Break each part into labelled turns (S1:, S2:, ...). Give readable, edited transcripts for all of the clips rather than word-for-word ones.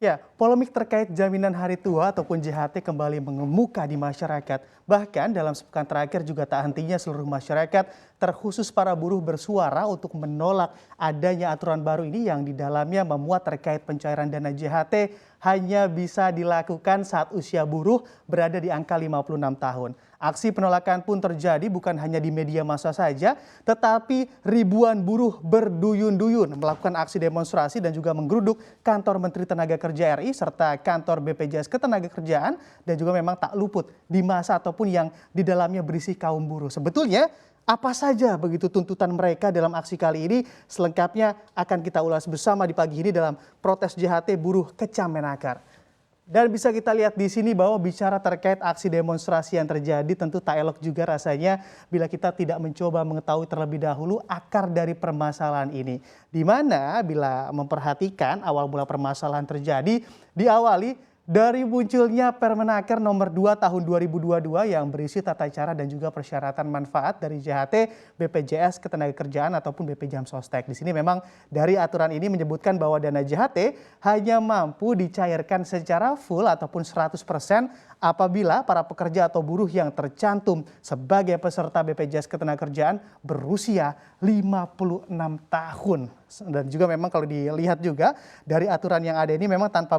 S1: Ya, polemik terkait jaminan hari tua ataupun JHT kembali mengemuka di masyarakat. Bahkan dalam sepekan terakhir juga tak hentinya seluruh masyarakat, terkhusus para buruh bersuara untuk menolak adanya aturan baru ini yang di dalamnya memuat terkait pencairan dana JHT hanya bisa dilakukan saat usia buruh berada di angka 56 tahun. Aksi penolakan pun terjadi bukan hanya di media massa saja, tetapi ribuan buruh berduyun-duyun melakukan aksi demonstrasi dan juga menggeruduk kantor Menteri Tenaga Kerja RI serta kantor BPJS Ketenagakerjaan dan juga memang tak luput di masa ataupun yang di dalamnya berisi kaum buruh. Sebetulnya apa saja begitu tuntutan mereka dalam aksi kali ini? Selengkapnya akan kita ulas bersama di pagi ini dalam protes JHT buruh Kecam Menaker. Dan bisa kita lihat di sini bahwa bicara terkait aksi demonstrasi yang terjadi tentu tak elok juga rasanya bila kita tidak mencoba mengetahui terlebih dahulu akar dari permasalahan ini. Di mana bila memperhatikan awal mula permasalahan terjadi diawali dari munculnya Permenaker nomor 2 tahun 2022 yang berisi tata cara dan juga persyaratan manfaat dari JHT, BPJS Ketenagakerjaan ataupun BP Jam Sostek. Di sini memang dari aturan ini menyebutkan bahwa dana JHT hanya mampu dicairkan secara full ataupun 100% apabila para pekerja atau buruh yang tercantum sebagai peserta BPJS Ketenagakerjaan berusia 56 tahun. Dan juga memang kalau dilihat juga dari aturan yang ada ini memang tanpa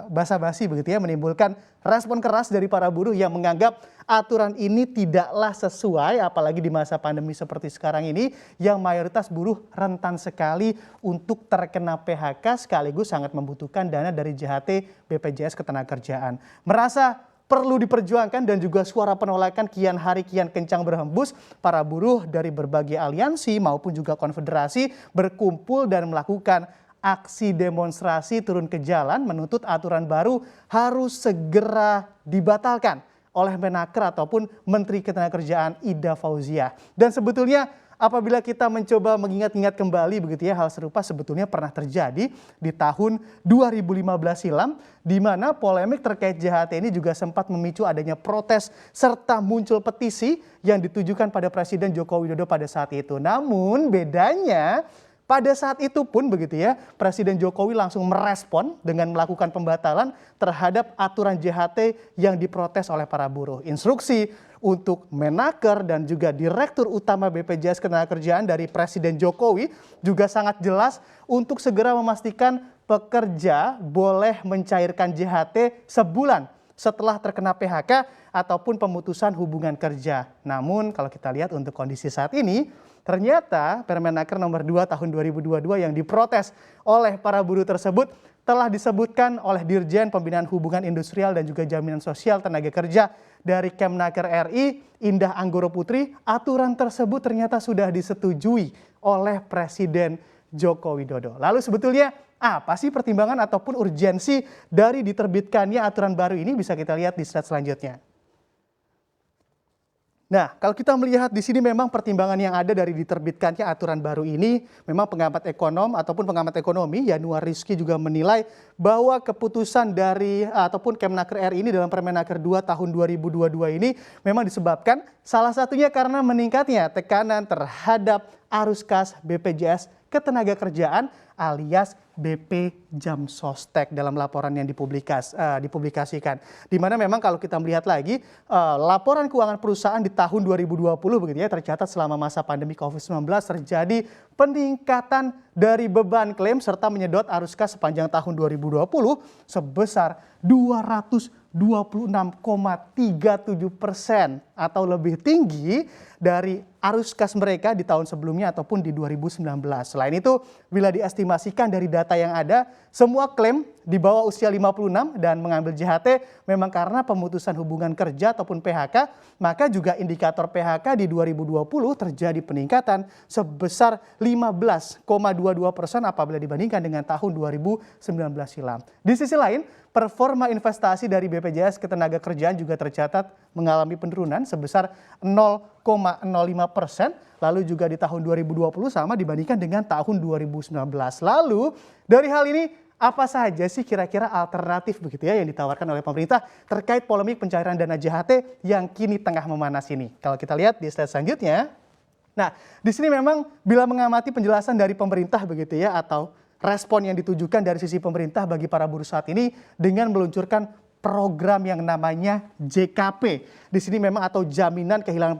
S1: basa-basi begitu ya, menimbulkan respon keras dari para buruh yang menganggap aturan ini tidaklah sesuai apalagi di masa pandemi seperti sekarang ini yang mayoritas buruh rentan sekali untuk terkena PHK sekaligus sangat membutuhkan dana dari JHT BPJS Ketenagakerjaan. Merasa perlu diperjuangkan dan juga suara penolakan kian hari kian kencang berhembus. Para buruh dari berbagai aliansi maupun juga konfederasi berkumpul dan melakukan aksi demonstrasi turun ke jalan menuntut aturan baru harus segera dibatalkan oleh Menaker ataupun Menteri Ketenagakerjaan Ida Fauziah. Dan sebetulnya apabila kita mencoba mengingat-ingat kembali begitu ya, hal serupa sebetulnya pernah terjadi di tahun 2015 silam di mana polemik terkait JHT ini juga sempat memicu adanya protes serta muncul petisi yang ditujukan pada Presiden Joko Widodo pada saat itu. Namun bedanya pada saat itu pun begitu ya, Presiden Jokowi langsung merespon dengan melakukan pembatalan terhadap aturan JHT yang diprotes oleh para buruh. Instruksi untuk Menaker dan juga Direktur Utama BPJS Ketenagakerjaan dari Presiden Jokowi juga sangat jelas untuk segera memastikan pekerja boleh mencairkan JHT sebulan setelah terkena PHK ataupun pemutusan hubungan kerja. Namun kalau kita lihat untuk kondisi saat ini, ternyata Permenaker nomor 2 tahun 2022 yang diprotes oleh para buruh tersebut telah disebutkan oleh Dirjen Pembinaan Hubungan Industrial dan juga Jaminan Sosial Tenaga Kerja dari Kemnaker RI, Indah Anggoro Putri. Aturan tersebut ternyata sudah disetujui oleh Presiden Joko Widodo. Lalu sebetulnya apa sih pertimbangan ataupun urgensi dari diterbitkannya aturan baru ini? Bisa kita lihat di slide selanjutnya. Nah, kalau kita melihat di sini memang pertimbangan yang ada dari diterbitkannya aturan baru ini, memang pengamat ekonomi Yanuar Rizky juga menilai bahwa keputusan dari ataupun Kemnaker RI ini dalam Permenaker 2 tahun 2022 ini memang disebabkan salah satunya karena meningkatnya tekanan terhadap arus kas BPJS Ketenagakerjaan alias BP Jam Sostek dalam laporan yang dipublikasikan. Di mana memang kalau kita melihat lagi laporan keuangan perusahaan di tahun 2020 begitu ya, tercatat selama masa pandemi COVID-19 terjadi peningkatan dari beban klaim serta menyedot arus kas sepanjang tahun 2020 sebesar 226,37% atau lebih tinggi dari arus kas mereka di tahun sebelumnya ataupun di 2019. Selain itu, bila diestimasikan dari data yang ada, semua klaim di bawah usia 56 dan mengambil JHT memang karena pemutusan hubungan kerja ataupun PHK, maka juga indikator PHK di 2020 terjadi peningkatan sebesar 15,22% apabila dibandingkan dengan tahun 2019 silam. Di sisi lain, performa investasi dari BPJS Ketenagakerjaan juga tercatat mengalami penurunan sebesar 0,05%, lalu juga di tahun 2020 sama dibandingkan dengan tahun 2019. Lalu dari hal ini apa saja sih kira-kira alternatif begitu ya yang ditawarkan oleh pemerintah terkait polemik pencairan dana JHT yang kini tengah memanas ini? Kalau kita lihat di slide selanjutnya, nah di sini memang bila mengamati penjelasan dari pemerintah begitu ya atau respon yang ditujukan dari sisi pemerintah bagi para buruh saat ini dengan meluncurkan program yang namanya JKP. Di sini memang atau jaminan kehilangan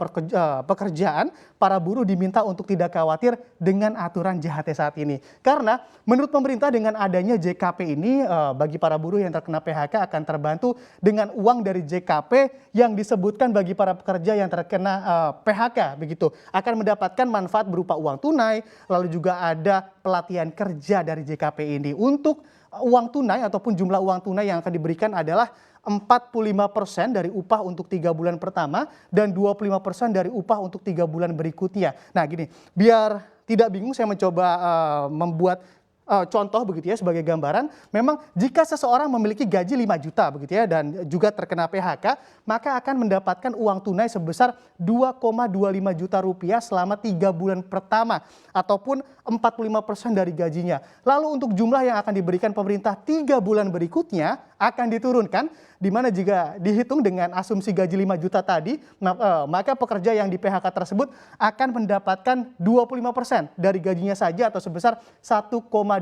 S1: pekerjaan, para buruh diminta untuk tidak khawatir dengan aturan JHT saat ini. Karena menurut pemerintah dengan adanya JKP ini bagi para buruh yang terkena PHK akan terbantu dengan uang dari JKP yang disebutkan bagi para pekerja yang terkena PHK begitu. Akan mendapatkan manfaat berupa uang tunai, lalu juga ada pelatihan kerja dari JKP ini. Untuk uang tunai ataupun jumlah uang tunai yang akan diberikan adalah 45% dari upah untuk 3 bulan pertama dan 25% dari upah untuk 3 bulan berikutnya. Nah gini, biar tidak bingung saya mencoba membuat contoh begitu ya sebagai gambaran, memang jika seseorang memiliki gaji 5 juta begitu ya dan juga terkena PHK, maka akan mendapatkan uang tunai sebesar 2,25 juta rupiah selama 3 bulan pertama ataupun 45% dari gajinya. Lalu untuk jumlah yang akan diberikan pemerintah 3 bulan berikutnya akan diturunkan, di mana jika dihitung dengan asumsi gaji 5 juta tadi, maka pekerja yang di PHK tersebut akan mendapatkan 25% dari gajinya saja atau sebesar 1,25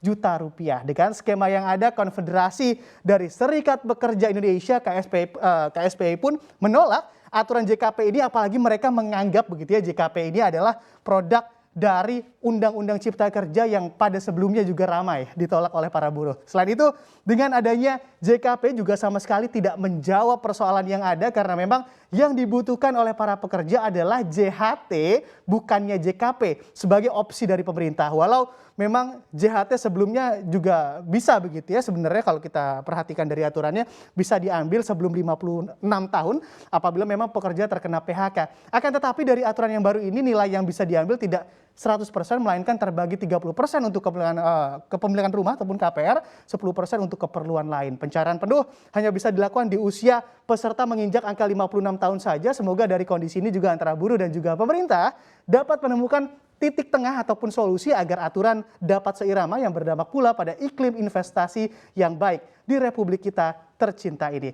S1: juta rupiah. Dengan skema yang ada, Konfederasi dari Serikat Pekerja Indonesia KSPI pun menolak aturan JKP ini, apalagi mereka menganggap begitu ya JKP ini adalah produk dari Undang-Undang Cipta Kerja yang pada sebelumnya juga ramai ditolak oleh para buruh. Selain itu, dengan adanya JKP juga sama sekali tidak menjawab persoalan yang ada karena memang yang dibutuhkan oleh para pekerja adalah JHT bukannya JKP sebagai opsi dari pemerintah. Walau memang JHT sebelumnya juga bisa begitu ya sebenarnya kalau kita perhatikan dari aturannya bisa diambil sebelum 56 tahun apabila memang pekerja terkena PHK. Akan tetapi dari aturan yang baru ini nilai yang bisa diambil tidak 100% melainkan terbagi 30% untuk kepemilikan rumah ataupun KPR, 10% untuk keperluan lain. Pencairan penuh hanya bisa dilakukan di usia peserta menginjak angka 56 tahun saja. Semoga dari kondisi ini juga antara buruh dan juga pemerintah dapat menemukan titik tengah ataupun solusi agar aturan dapat seirama yang berdampak pula pada iklim investasi yang baik di Republik kita tercinta ini.